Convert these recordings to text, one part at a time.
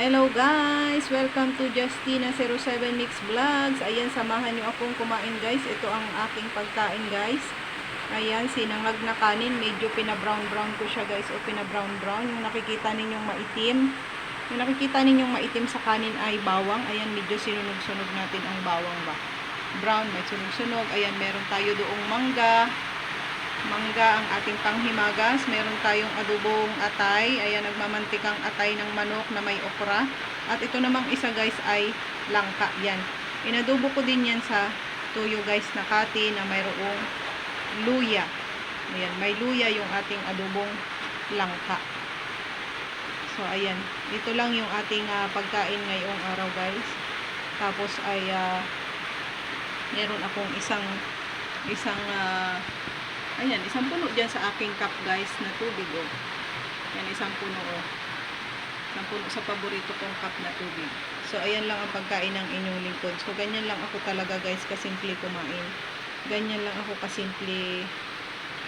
Hello guys! Welcome to Justina07 Mix Vlogs. Ayan, samahan nyo akong kumain guys. Ito ang aking pagkain guys. Ayan, sinangag na kanin. Medyo pinabrown-brown ko siya guys. O pinabrown-brown. Yung nakikita ninyong maitim. Yung nakikita ninyong maitim sa kanin ay bawang. Ayan, medyo sinunog-sunog natin ang bawang ba. Brown, may sunog-sunog. Ayan, meron tayo doong mangga ang ating panghimagas. Meron tayong adobong atay. Ayan, nagmamantikang atay ng manok na may okra. At ito namang isa guys ay langka. Yan. Inadobo ko din yan sa tuyo guys na kati na mayroong luya. Ayan, may luya yung ating adobong langka. So, ayan. Ito lang yung ating pagkain ngayong araw guys. Tapos ay meron akong isang ayan, isang puno dyan sa aking cup guys na tubig oh. Yan, isang puno oh. Isang puno sa paborito kong cup na tubig. So, ayan lang ang pagkain ng inyong lingkod. So, ganyan lang ako talaga guys, kasimple kumain. Ganyan lang ako kasimple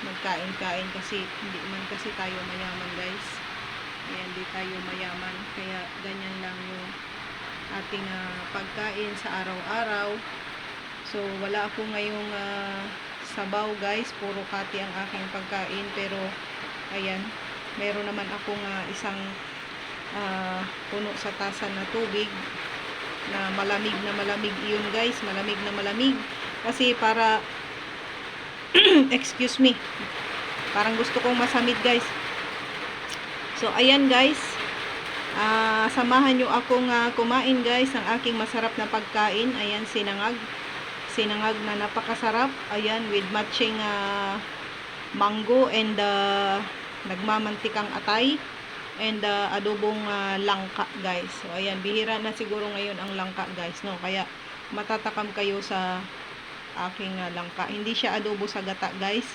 magkain-kain kasi hindi man kasi tayo mayaman guys. Ayan, hindi tayo mayaman. Kaya ganyan lang yung ating pagkain sa araw-araw. So, wala ako ngayong sabaw guys, puro kati ang aking pagkain, pero ayan, meron naman akong isang puno sa tasa na tubig na malamig iyon guys, malamig na malamig kasi para excuse me, parang gusto kong masamid guys. So ayan guys, samahan nyo akong kumain guys ng aking masarap na pagkain. Ayan, sinangag na napakasarap. Ayan, with matching mango and nagmamantikang atay and adobong langka guys. So ayan, bihira na siguro ngayon ang langka guys, no? Kaya matatakam kayo sa aking langka. Hindi siya adobo sa gata guys.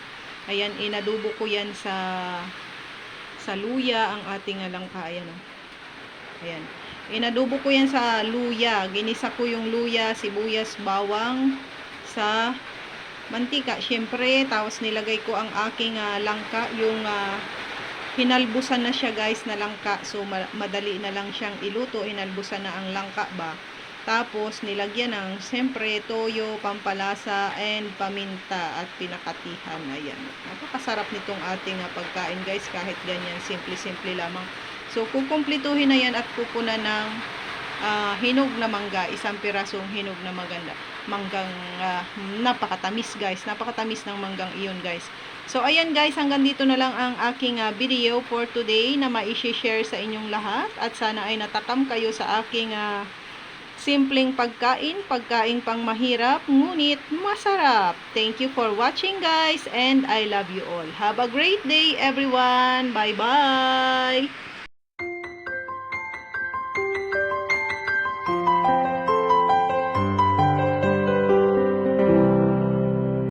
Ayan, inadobo ko yan sa luya ang ating langka. Ayan, oh. Ayan. Inadobo ko yan sa luya. Ginisa ko yung luya, sibuyas, bawang sa mantika. Siyempre, tapos nilagay ko ang aking langka. Yung hinalbusan na siya guys na langka. So, madali na lang siyang iluto. Hinalbusan na ang langka ba. Tapos, nilagyan ng siyempre, toyo, pampalasa, and paminta at pinakatihan. Ayan. Napakasarap nitong ating pagkain guys. Kahit ganyan, simple-simple lamang. So, kukumplituhin na yan at kukunan ng hinog na mangga. Isang pirasong hinog na manggang napakatamis guys. Napakatamis ng manggang iyon guys. So, ayan guys, hanggang dito na lang ang aking video for today na ma-share sa inyong lahat. At sana ay natakam kayo sa aking simpleng pagkain pang mahirap, ngunit masarap. Thank you for watching guys, and I love you all. Have a great day everyone. Bye-bye!